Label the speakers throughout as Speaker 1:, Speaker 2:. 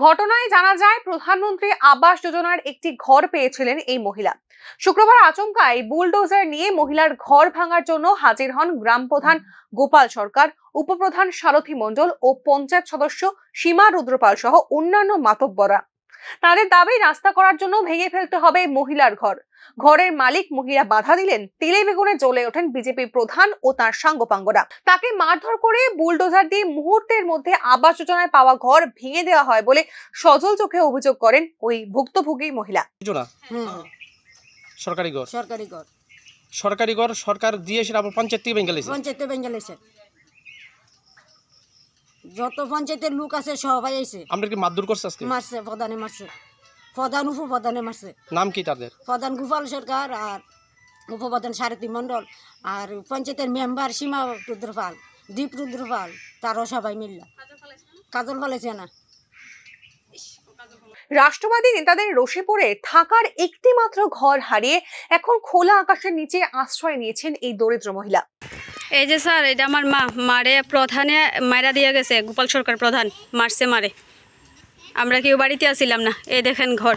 Speaker 1: ঘটনায় জানা যায় প্রধানমন্ত্রী আবাস যোজনার একটি ঘর পেয়েছিলেন এই মহিলা। শুক্রবার আচমকায় বুলডোজার নিয়ে মহিলার ঘর ভাঙার জন্য হাজির হন গ্রাম প্রধান গোপাল সরকার, উপপ্রধান সারথী মণ্ডল ও পঞ্চায়েত সদস্য সীমা রুদ্রপাল সহ অন্যান্য মাতব্বররা। তাদের দাবি রাস্তা করার জন্য ভেঙে ফেলতে হবে মহিলার ঘর। ঘরের মালিক মহিলা বাধা দিলেন, তেলে বেগুনে জ্বলে ওঠেন বিজেপি প্রধান ও তার সাঙ্গপাঙ্গরা। তাকে মারধর করে বুলডোজার দিয়ে মুহূর্তের মধ্যে আবাস যোজনায় পাওয়া ঘর ভেঙে দেওয়া হয় বলে সজল চোখে অভিযোগ করেন ওই ভুক্তভোগী মহিলা।
Speaker 2: সরকারি ঘর সরকার দিয়েছে, আবার পঞ্চায়েত থেকে ভেঙে লেছে।
Speaker 3: যত পঞ্চায়েতের লোক আছে সবাই আইছে।
Speaker 2: আমরা কি মারধর করছে আজকে?
Speaker 3: মারছে, প্রধানে মারছে, প্রধান উপপ্রধানে মারছে।
Speaker 2: নাম কি তাদের?
Speaker 3: প্রধান গোপাল সরকার আর উপপ্রধান সারথী মণ্ডল আর পঞ্চায়েতের মেম্বার সীমা রুদ্রপাল, দীপ রুদ্রপাল, তারও সবাই মিললা কাজল ফেলেছে না।
Speaker 1: রাষ্ট্রবাদী নেতাদের রোষে পড়ে থাকার একটি মাত্র ঘর হারিয়ে এখন খোলা আকাশের নিচে আশ্রয় নিয়েছেন এই দরিদ্র মহিলা।
Speaker 4: এই যে স্যার, এটা আমার মারে প্রধানে মারা দিয়ে গেছে, গোপাল সরকার প্রধান মারছে মারে। আমরা কেউ বাড়িতে আসছিলাম না। এই দেখেন ঘর,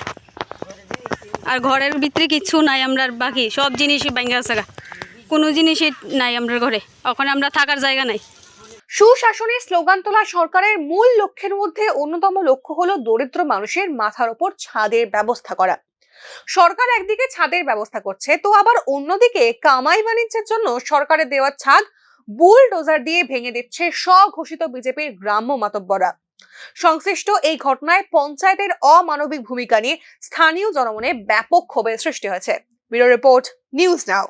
Speaker 4: আর ঘরের ভিতরে কিচ্ছু নাই, আমরা বাকি সব জিনিসই ভাঙা আছে, কোনো জিনিসই নাই আমরা ঘরে। ওখানে আমরা থাকার জায়গা নাই।
Speaker 1: সুশাসনের স্লোগান তোলা সরকারের মূল লক্ষ্যের মধ্যে অন্যতম লক্ষ্য হলো দরিদ্র মানুষের মাথার উপর ছাদের ব্যবস্থা করা। সরকার একদিকে ছাদের ব্যবস্থা করছে, তো আবার অন্যদিকে কামাই বাণিজ্যের জন্য সরকারের দেওয়া ছাদ বুলডোজার দিয়ে ভেঙে দিচ্ছে স্বঘোষিত বিজেপির গ্রাম্য মাতব্বররা। সংশ্লিষ্ট এই ঘটনায় পঞ্চায়েতের অমানবিক ভূমিকা নিয়ে স্থানীয় জনমনে ব্যাপক ক্ষোভের সৃষ্টি হয়েছে। Bureau report, news now.